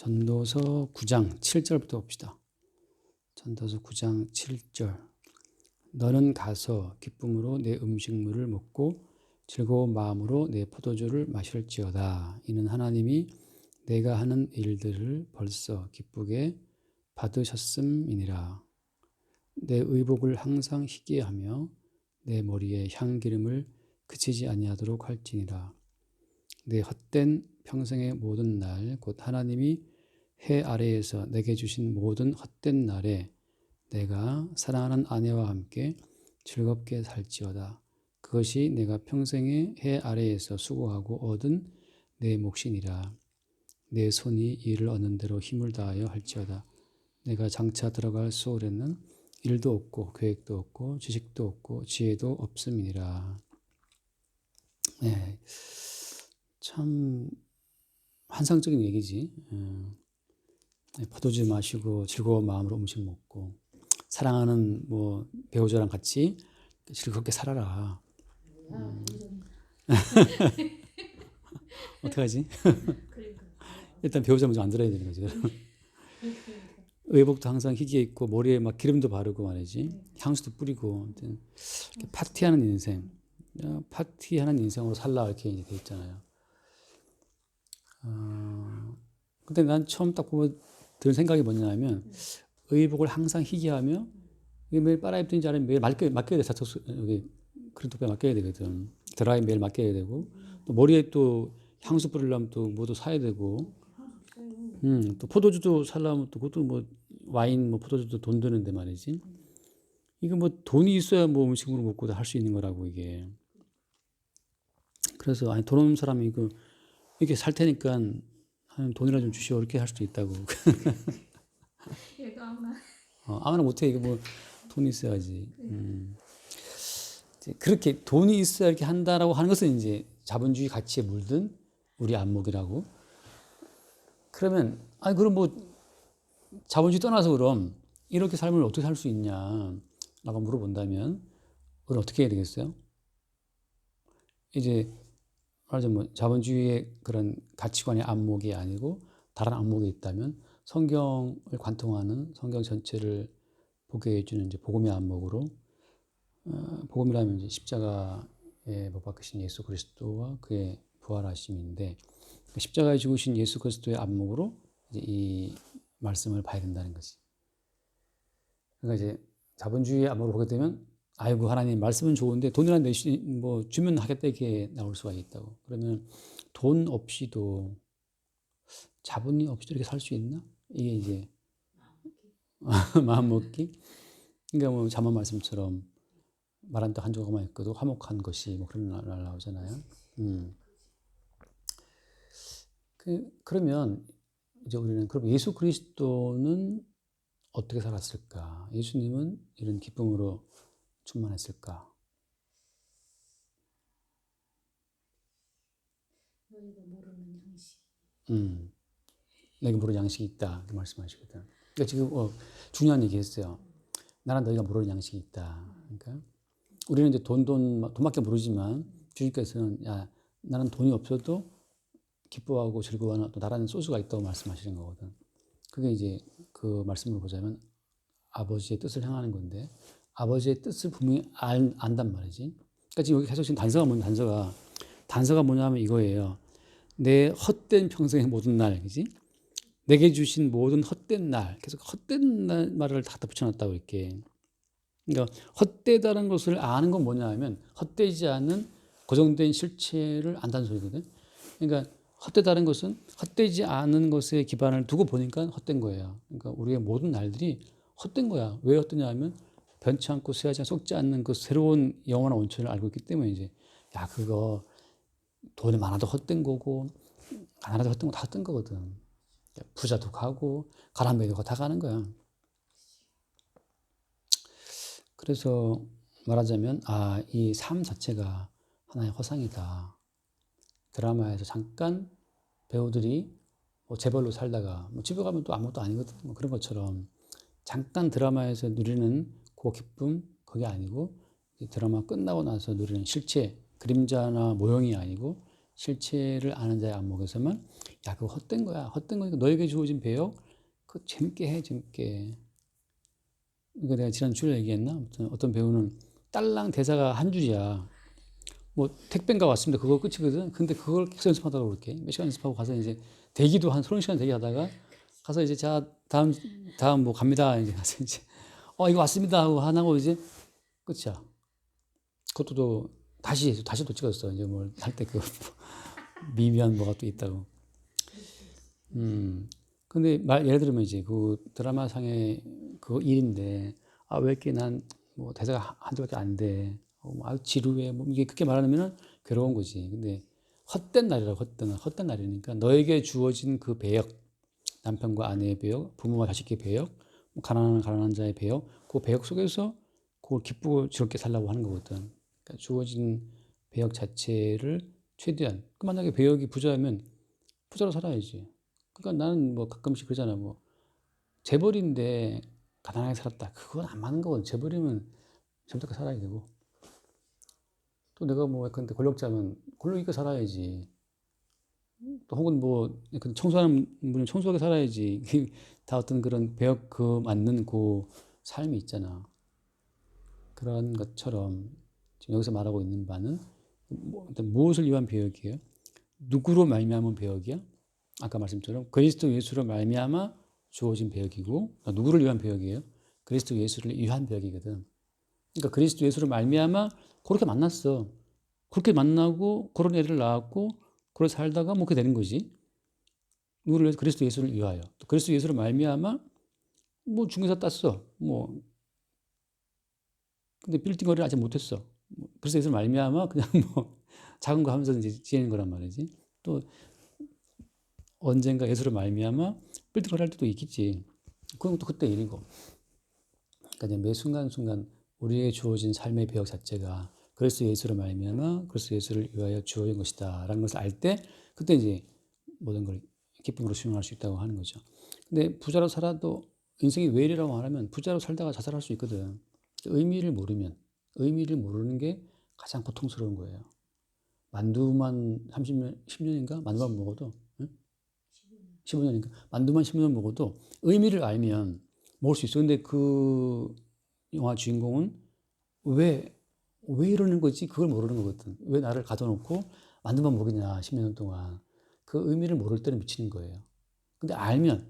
전도서 9장 7절부터 봅시다. 전도서 9장 7절. 너는 가서 기쁨으로 내 음식물을 먹고 즐거운 마음으로 내 포도주를 마실지어다. 이는 하나님이 내가 하는 일들을 벌써 기쁘게 받으셨음이니라. 내 의복을 항상 희게 하며 내 머리에 향기름을 그치지 아니하도록 할지니라. 내 헛된 평생의 모든 날 곧 하나님이 해 아래에서 내게 주신 모든 헛된 날에 내가 사랑하는 아내와 함께 즐겁게 살지어다. 그것이 내가 평생의 해 아래에서 수고하고 얻은 내 몫이니라. 내 손이 일을 얻는 대로 힘을 다하여 할지어다. 내가 장차 들어갈 소홀에는 일도 없고 계획도 없고 지식도 없고 지혜도 없음이니라. 네, 참 환상적인 얘기지. 포도주 마시고 즐거운 마음으로 음식 먹고 사랑하는 배우자랑 같이 즐겁게 살아라. 어떡하지? 일단 배우자 먼저 안 들어야 되는 거죠. 의복도 항상 희게 입고 머리에 막 기름도 바르고 말이지. 향수도 뿌리고 파티하는 인생, 파티하는 인생으로 살라 이렇게 이제 돼 있잖아요. 근데 난 처음 딱 보면 드는 생각이 뭐냐면 의복을 항상 희게 하며 매일 빨아입든지 아니면 매일 맡겨야 돼. 여기 그린토페 맡겨야 되거든. 드라이 매일 맡겨야 되고 또 머리에 또 향수 뿌리려면 또 뭐도 사야 되고 또 포도주도 살려면 또 그것도 와인 포도주도 돈 드는데 말이지. 이거 돈이 있어야 음식으로 먹고 할 수 있는 거라고 이게. 그래서 아니 돈 없는 사람이 이렇게 살 테니까 돈이나 좀 주시오 이렇게 할 수도 있다고. 얘도 아무나. 아무나 못해. 이거 돈이 있어야지. 그렇게 돈이 있어야 이렇게 한다라고 하는 것은 이제 자본주의 가치에 물든 우리 안목이라고. 그러면 그럼 자본주의 떠나서 그럼 이렇게 삶을 어떻게 살 수 있냐라고 물어본다면 우리 어떻게 해야 되겠어요? 이제 말하자면 자본주의의 그런 가치관의 안목이 아니고 다른 안목이 있다면 성경을 관통하는 성경 전체를 보게 해주는 이제 복음의 안목으로 복음이라면 이제 십자가에 못 박히신 예수 그리스도와 그의 부활하심인데 십자가에 죽으신 예수 그리스도의 안목으로 이제 이 말씀을 봐야 된다는 거지. 그러니까 이제 자본주의의 안목으로 보게 되면 아이고 하나님 말씀은 좋은데 돈이나 주면 하겠다 이렇게 나올 수가 있다고. 그러면 돈 없이도 자본이 없이도 이렇게 살 수 있나? 이게 이제 마음 먹기. 그러니까 자만 말씀처럼 말한 데 한 조각만 있고도 화목한 것이 그런 날 나오잖아요. 그러면 이제 우리는 그럼 예수 그리스도는 어떻게 살았을까? 예수님은 이런 기쁨으로 충만했을까? 너희가 모르는 양식. 내가 모르는 양식이 있다. 그 말씀하시거든. 그러니까 지금 중요한 얘기 했어요. 나는 너희가 모르는 양식이 있다. 그러니까 우리는 이제 돈밖에 모르지만 주님께서는 야, 나는 돈이 없어도 기뻐하고 즐거워하는 또 나라는 소스가 있다고 말씀하시는 거거든. 그게 이제 그 말씀으로 보자면 아버지의 뜻을 향하는 건데 아버지의 뜻을 분명히 안단 말이지. 그러니까 지금 여기 계속 지금 단서가 뭐냐면 이거예요. 내 헛된 평생의 모든 날, 그지? 내게 주신 모든 헛된 날, 계속 헛된 날 말을 다 붙여놨다고 이렇게. 그러니까 헛되다는 것을 아는 건 뭐냐 하면 헛되지 않은 고정된 실체를 안다는 소리거든. 그러니까 헛되다는 것은 헛되지 않은 것에 기반을 두고 보니까 헛된 거예요. 그러니까 우리의 모든 날들이 헛된 거야. 왜 헛되냐 하면 변치 않고 쇠하지 않고 속지 않는 그 새로운 영원한 온천을 알고 있기 때문에 이제 그거 돈이 많아도 헛된 거고 가난하도 헛된 거 다 헛된 거거든. 부자도 가고 가난뱅이도 다 가는 거야. 그래서 말하자면 이 삶 자체가 하나의 허상이다. 드라마에서 잠깐 배우들이 재벌로 살다가 집에 가면 또 아무것도 아니거든. 그런 것처럼 잠깐 드라마에서 누리는 그 기쁨 그게 아니고 드라마 끝나고 나서 누리는 실체 그림자나 모형이 아니고 실체를 아는 자의 안목에서만 야 그거 헛된 거야. 헛된 거니까 너에게 주어진 배역 그거 재밌게 해 재밌게. 그러니까 내가 지난 주에 얘기했나? 아무튼 어떤 배우는 딸랑 대사가 한 줄이야. 뭐 택배인가 왔습니다. 그거 끝이거든. 근데 그걸 계속 연습하다가 그렇게 몇 시간 연습하고 가서 이제 대기도 한 30시간 대기하다가 가서 이제 자 다음 뭐 갑니다. 이제 가서 이제 이거 왔습니다 하고 하나고 이제 끝이야. 그것도 또 다시 또 찍었어. 이제 뭘 할 때 그 미묘한 뭐가 또 있다고. 근데 예를 들면 이제 그 드라마 상의 그 일인데 왜 이렇게 난 뭐 대사가 한 줄밖에 안 돼. 지루해. 뭐 이게 그렇게 말하면은 괴로운 거지. 근데 헛된 날이라고 헛된 날이니까 너에게 주어진 그 배역, 남편과 아내의 배역, 부모와 자식의 배역, 뭐 가난한 자의 배역, 그 배역 속에서 그걸 기쁘고 즐겁게 살라고 하는 거거든. 그러니까 주어진 배역 자체를 최대한 만약에 배역이 부자면 부자로 살아야지. 그러니까 나는 뭐 가끔씩 그러잖아. 뭐 재벌인데 가난하게 살았다. 그건 안 맞는 거거든. 재벌이면 재벌답게 살아야 되고. 또 내가 뭐 근데 권력자면 권력 있게 살아야지. 또 혹은 뭐 청소하는 분은 청소하게 살아야지. 다 어떤 그런 배역 그 맞는 그 삶이 있잖아. 그런 것처럼 지금 여기서 말하고 있는 바는 무엇을 위한 배역이에요? 누구로 말미암은 배역이야? 아까 말씀처럼 그리스도 예수로 말미암아 주어진 배역이고 누구를 위한 배역이에요? 그리스도 예수를 위한 배역이거든. 그러니까 그리스도 예수로 말미암아 그렇게 만났어. 그렇게 만나고 그런 애를 낳았고 그렇게 살다가 뭐 그렇게 되는 거지. 누구를 위해서? 그리스도 예수를 위하여. 또 그리스도 예수로 말미암아 뭐 중개사 땄어. 뭐 근데 빌딩 거래를 아직 못했어. 그리스도 예수로 말미암아 그냥 뭐 작은 거 하면서 이제 지내는 거란 말이지. 또 언젠가 예수로 말미암아 빌딩 거래할 때도 있겠지. 그건 또 그때 일이고. 그러니까 이제 매 순간순간 우리에게 주어진 삶의 배역 자체가 그리스도 예수로 말미암아 그리스도 예수를 위하여 주어진 것이다라는 것을 알 때 그때 이제 모든 걸 기쁨으로 수용할 수 있다고 하는 거죠. 근데 부자로 살아도 인생이 왜 이래라고 말하면 부자로 살다가 자살할 수 있거든. 의미를 모르는 게 가장 고통스러운 거예요. 만두만 30년, 10년인가? 만두만 먹어도, 응? 15년인가? 만두만 10년 먹어도 의미를 알면 먹을 수 있어. 근데 그 영화 주인공은 왜 이러는 거지? 그걸 모르는 거거든. 왜 나를 가둬놓고 만두만 먹이냐, 10년 동안. 그 의미를 모를 때는 미치는 거예요. 근데 알면,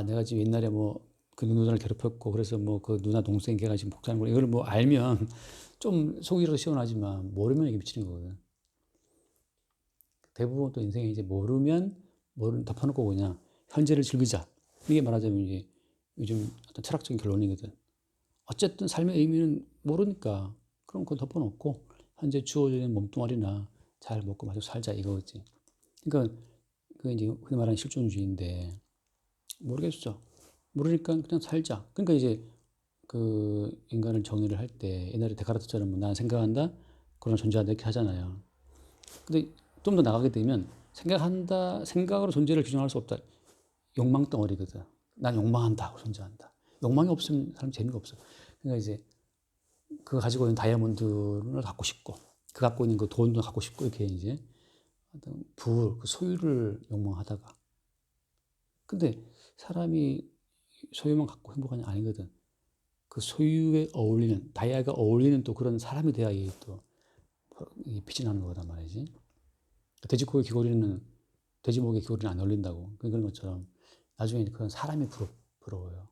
내가 지금 옛날에 뭐 그 누나를 괴롭혔고, 그래서 뭐 그 누나 동생 걔가 지금 복사하는 거, 이걸 뭐 알면 좀 속이라도 시원하지만 모르면 이게 미치는 거거든. 대부분 또 인생에 이제 덮어놓고 그냥 현재를 즐기자. 이게 말하자면 이제 요즘 어떤 철학적인 결론이거든. 어쨌든 삶의 의미는 모르니까 그럼 그건 덮어놓고 현재 주어지는 몸뚱아리나 잘 먹고 마시고 살자 이거지. 그러니까 그게 이제 흔히 말하는 실존주의인데 모르겠어. 모르니까 그냥 살자. 그러니까 이제 그 인간을 정의를 할 때 옛날에 데카르트처럼 뭐 나는 생각한다 그런 존재한다 이렇게 하잖아요. 근데 좀 더 나가게 되면 생각으로 존재를 규정할 수 없다. 욕망 덩어리거든. 난 욕망한다 하고 존재한다. 욕망이 없으면 사람 재미가 없어. 그러니까 이제 그 가지고 있는 다이아몬드를 갖고 싶고, 그 갖고 있는 그 돈도 갖고 싶고, 이렇게 이제 어떤 그 소유를 욕망하다가. 근데 사람이 소유만 갖고 행복한 게 아니거든. 그 소유에 어울리는, 다이아가 어울리는 또 그런 사람이 돼야 이게 또 빛이 나는 거단 말이지. 돼지목의 귀걸이는 안 어울린다고. 그런 것처럼 나중에 그런 사람이 부러워요.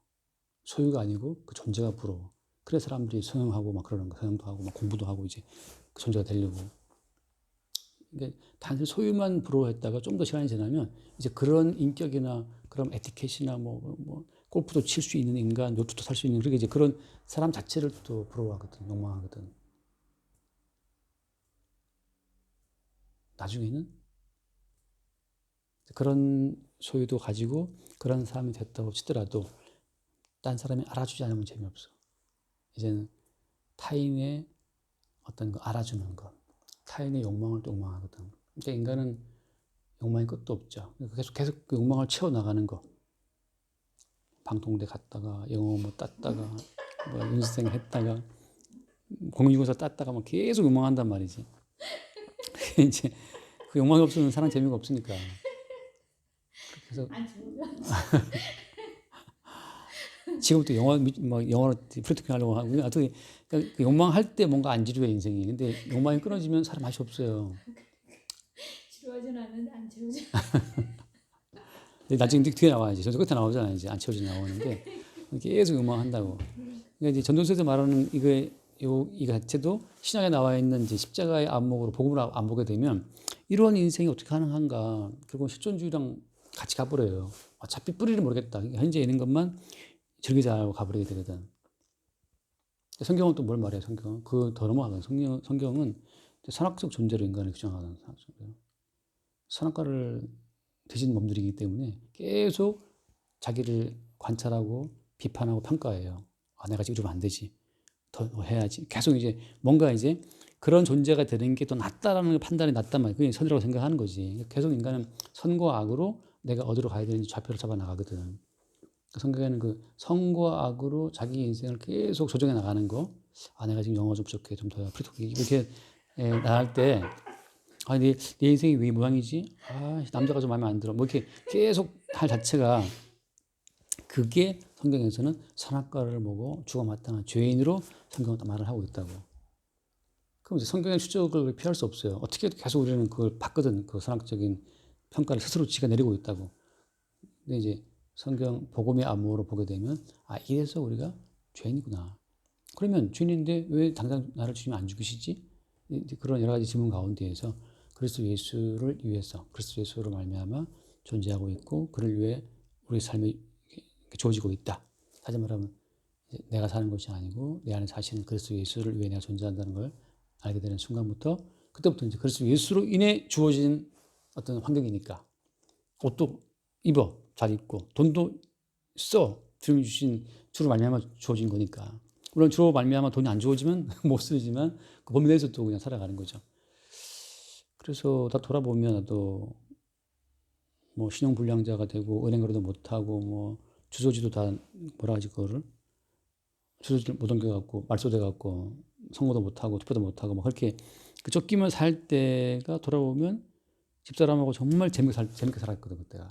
소유가 아니고 그 존재가 부러워. 그래서 사람들이 성형하고 막 그러는 거, 성형도 하고 막 공부도 하고 이제 그 존재가 되려고. 근데 단순히 소유만 부러워했다가 좀 더 시간이 지나면 이제 그런 인격이나 그런 에티켓이나 뭐 골프도 칠 수 있는 인간, 요트도 살 수 있는 그렇게 이제 그런 사람 자체를 또 부러워하거든, 욕망하거든. 나중에는 그런 소유도 가지고 그런 사람이 됐다고 치더라도 딴 사람이 알아주지 않으면 재미없어. 이제는 타인의 어떤 거 알아주는 것, 타인의 욕망을 또 욕망하거든. 그러니까 인간은 욕망이 끝도 없죠. 계속 그 욕망을 채워나가는 거. 방통대 갔다가 영어 뭐 땄다가 뭐 윤수생 했다가 공유고사 땄다가 막 계속 욕망한단 말이지. 이제 그 욕망이 없으면 사랑 재미가 없으니까. 그래서 안 좋으면 지금부터 영어로 프리토킹 하려고 하고, 하여튼 그 욕망할 때 뭔가 안 지루해, 인생이. 근데 욕망이 끊어지면 사람 맛이 없어요. 지루하진 않는데 안 채우지. 근데 나중에 뒤에 나와야지. 전도 끝에 나오잖아요. 이제 안 채워져 나오는데. 계속 욕망한다고. 그러니까 이제 전도서에서 말하는 이 자체도 신약에 나와 있는 이제 십자가의 안목으로 복음을 안 보게 되면 이런 인생이 어떻게 가능한가. 결국 실존주의랑 같이 가버려요. 어차피 뿌리를 모르겠다. 현재 있는 것만 즐기자 하고 가버리게 되거든. 성경은 또 뭘 말해요, 성경은? 그 더 넘어가거든. 성경은 선악적 존재로 인간을 규정하는 선악과를 드신 몸들이기 때문에 계속 자기를 관찰하고 비판하고 평가해요. 아, 내가 지금 이러면 안 되지. 더 해야지. 계속 이제 뭔가 이제 그런 존재가 되는 게 더 낫다라는 판단이 낫단 말이에요. 그게 선이라고 생각하는 거지. 계속 인간은 선과 악으로 내가 어디로 가야 되는지 좌표를 잡아 나가거든. 성경에는 그 선과 악으로 자기 인생을 계속 조정해 나가는 거. 아, 내가 지금 영어 좀 부족해. 좀 더 프리토킹 이렇게 나갈 때 아, 내 인생이 왜 이 모양이지? 아, 남자가 좀 마음에 안 들어. 뭐 이렇게 계속 할 자체가 그게 성경에서는 선악과를 보고 죽어 마땅한 죄인으로 성경은 말을 하고 있다고. 그럼 이제 성경의 추적을 피할 수 없어요. 어떻게 해도 계속 우리는 그걸 봤거든. 그 선악적인 평가를 스스로 지가 내리고 있다고. 근데 이제 성경 복음의 안목으로 보게 되면 아, 이래서 우리가 죄인이구나. 그러면 죄인인데 왜 당장 나를 주님 안 죽이시지? 그런 여러 가지 질문 가운데에서 그리스도 예수를 위해서 그리스도 예수로 말미암아 존재하고 있고 그를 위해 우리 삶이 주어지고 있다. 다시 말하면 내가 사는 것이 아니고 내 안에 사시는 그리스도 예수를 위해 내가 존재한다는 걸 알게 되는 순간부터 그때부터 이제 그리스도 예수로 인해 주어진 어떤 환경이니까 옷도 입어 잘 입고 돈도 써 주님이 주신 주로 말미암아 주어진 거니까 물론 주로 말미암아 돈이 안 주어지면 못 쓰지만 그 범위 내에서 또 그냥 살아가는 거죠. 그래서 다 돌아보면 나도 뭐 신용불량자가 되고 은행 거래도 못하고 뭐 주소지도 다 뭐라 하지 그거를 주소지를 못 옮겨갖고 말소돼갖고 선거도 못하고 투표도 못하고 막 그렇게 그 쫓기면 살 때가 돌아보면 집사람하고 정말 재밌게 살았거든 그때가.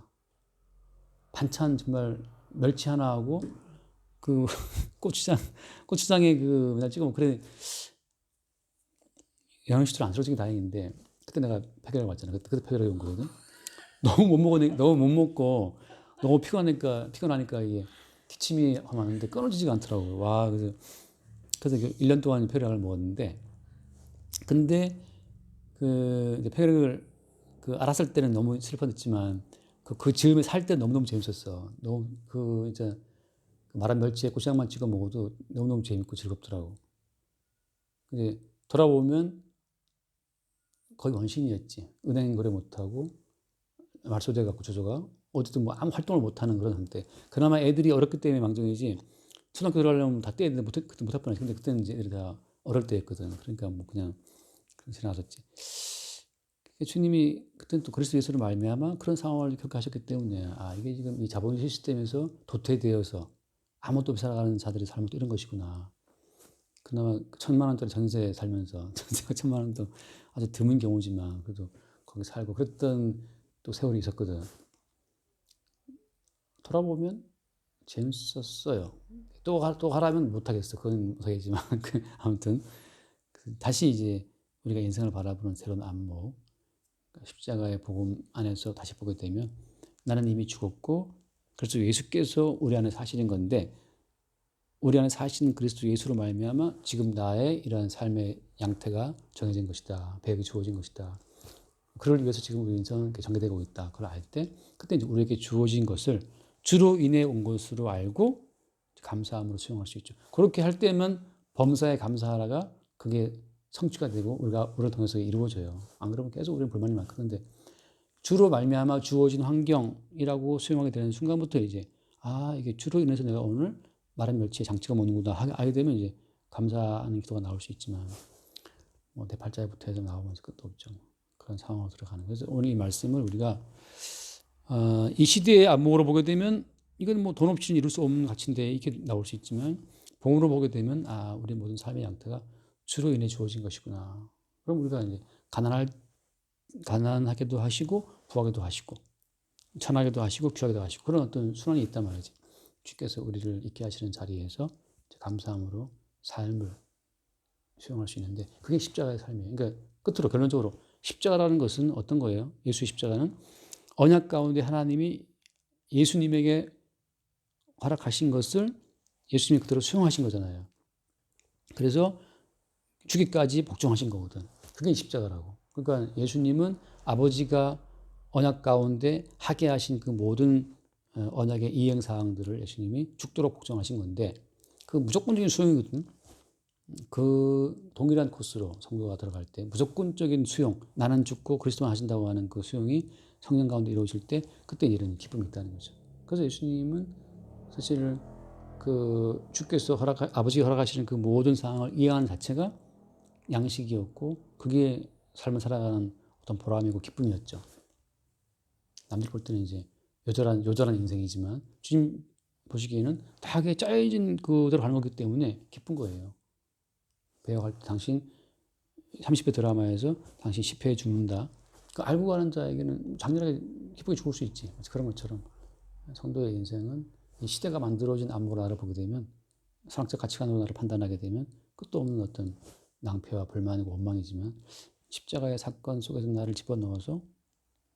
반찬 정말 멸치 하나 하고 그 고추장에 그 맨날 찍으면 그래 영양실조를 안 쓰러지기 다행인데 그때 내가 폐결을 왔잖아. 그때 폐결이 온 거거든. 너무 못 먹고 너무 피곤하니까 이게 기침이 하는데 끊어지지가 않더라고요. 와 그래서 1년 동안 폐결약을 먹었는데 근데 그 이제 폐결을 그 알았을 때는 너무 슬펐지만 그 즈음에 살 때 너무너무 재밌었어. 너무 그 이제 마른 멸치에 고추장만 찍어 먹어도 너무너무 재밌고 즐겁더라고. 근데 돌아보면 거의 원신이었지. 은행 거래 못하고 말소돼 갖고 저조가 어쨌든 뭐 아무 활동을 못하는 그런 상태. 그나마 애들이 어렸기 때문에 망정이지. 초등학교 들어가려면 다 떼야 되는데 그때 못할 뻔했어. 근데 그때는 이제 애들이 다 어릴 때였거든. 그러니까 뭐 그냥 지나갔었지. 주님이 그때는 또 그리스도 예수를 말미암아 그런 상황을 겪하셨기 때문에 아 이게 지금 이 자본주의 시스템에서 도태되어서 아무것도 없이 살아가는 자들의 삶은 또 이런 것이구나. 그나마 1,000만 원짜리 전세 살면서 전세가 1,000만 원도 아주 드문 경우지만 그래도 거기 살고 그랬던 또 세월이 있었거든. 돌아보면 재밌었어요. 또 가라면 못하겠어. 그건 못하겠지만 아무튼 다시 이제 우리가 인생을 바라보는 새로운 안목 십자가의 복음 안에서 다시 보게 되면 나는 이미 죽었고 그래서 예수께서 우리 안에 사시는 건데 우리 안에 사시는 그리스도 예수로 말미암아 지금 나의 이러한 삶의 양태가 정해진 것이다. 배역이 주어진 것이다. 그를 위해서 지금 우리 인생은 전개되고 있다. 그걸 알 때 그때 이제 우리에게 주어진 것을 주로 인해 온 것으로 알고 감사함으로 수용할 수 있죠. 그렇게 할 때면 범사에 감사하라가 그게 성취가 되고 우리를 통해서 이루어져요. 안 그러면 계속 우리는 불만이 많거든요. 주로 말미암아 주어진 환경이라고 수용하게 되는 순간부터 이제 아 이게 주로 인해서 내가 오늘 마른 멸치에 장치가 먹는구나 하게 되면 이제 감사하는 기도가 나올 수 있지만 뭐 내 팔자에 붙어 해서 나오면 끝도 없죠. 그런 상황으로 들어가는. 그래서 오늘 이 말씀을 우리가 이 시대의 안목으로 보게 되면 이건 뭐 돈 없이는 이룰 수 없는 가치인데 이렇게 나올 수 있지만 봉으로 보게 되면 아 우리 모든 삶의 양태가 주로 인해 주어진 것이구나. 그럼 우리가 이제 가난할 가난하게도 하시고 부하게도 하시고 천하게도 하시고 귀하게도 하시고 그런 어떤 순환이 있단 말이지. 주께서 우리를 있게 하시는 자리에서 감사함으로 삶을 수용할 수 있는데 그게 십자가의 삶이에요. 그러니까 끝으로 결론적으로 십자가라는 것은 어떤 거예요? 예수의 십자가는 언약 가운데 하나님이 예수님에게 허락하신 것을 예수님이 그대로 수용하신 거잖아요. 그래서 죽기까지 복종하신 거거든. 그게 십자가라고. 그러니까 예수님은 아버지가 언약 가운데 하게 하신 그 모든 언약의 이행 사항들을 예수님이 죽도록 복종하신 건데 그 무조건적인 수용이거든. 그 동일한 코스로 성도가 들어갈 때 무조건적인 수용, 나는 죽고 그리스도만 하신다고 하는 그 수용이 성령 가운데 이루어질 때 그때 이런 기쁨이 있다는 거죠. 그래서 예수님은 사실 그 주께서 아버지가 허락하시는 그 모든 상황을 이해하는 자체가 양식이었고 그게 삶을 살아가는 어떤 보람이고 기쁨이었죠. 남들 볼 때는 이제 요절한 인생이지만 주님 보시기에는 다하게 짜여진 그대로 가는 거기 때문에 기쁜 거예요. 배워갈 때 당신 30회 드라마에서 당신 10회에 죽는다. 그 알고 가는 자에게는 장렬하게 기쁘게 죽을 수 있지. 그런 것처럼 성도의 인생은 이 시대가 만들어진 안목으로 나를 보게 되면 상학적 가치관으로 나를 판단하게 되면 끝도 없는 어떤 낭패와 불만이고 원망이지만 십자가의 사건 속에서 나를 집어넣어서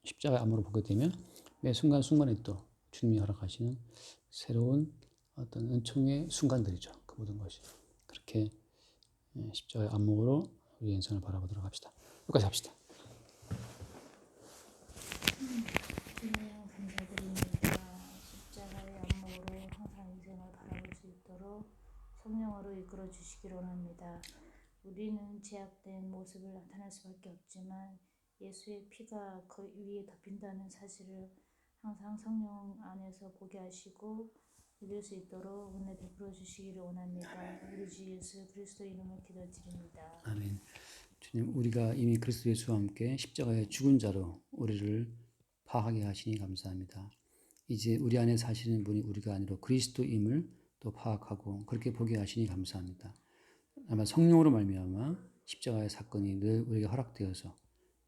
십자가의 안목으로 보게 되면 매 순간순간에 또 주님이 허락하시는 새로운 어떤 은총의 순간들이죠. 그 모든 것이. 그렇게 십자가의 안목으로 우리 인생을 바라보도록 합시다. 여기까지 합시다. 주님 감사드립니다. 십자가의 안목으로 항상 인생을 바라볼 수 있도록 성령으로 이끌어 주시기를 원합니다. 우리는 제약된 모습을 나타낼 수밖에 없지만 예수의 피가 그 위에 덮인다는 사실을 항상 성령 안에서 보게 하시고 누릴 수 있도록 은혜 베풀어 주시기를 원합니다. 우리 주 예수 그리스도 이름으로 기도드립니다. 아멘. 주님, 우리가 이미 그리스도 예수와 함께 십자가의 죽은 자로 우리를 파하게 하시니 감사합니다. 이제 우리 안에 사시는 분이 우리가 아니라 그리스도임을 또 파악하고 그렇게 보게 하시니 감사합니다. 아마 성령으로 말미암아 십자가의 사건이 늘 우리에게 허락되어서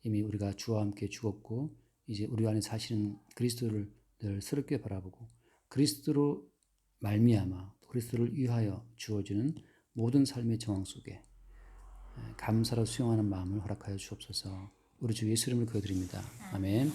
이미 우리가 주와 함께 죽었고 이제 우리 안에 사시는 그리스도를 늘 새롭게 바라보고 그리스도로 말미암아 그리스도를 위하여 주어지는 모든 삶의 정황 속에 감사로 수용하는 마음을 허락하여 주옵소서. 우리 주 예수 이름을 기도드립니다. 아멘.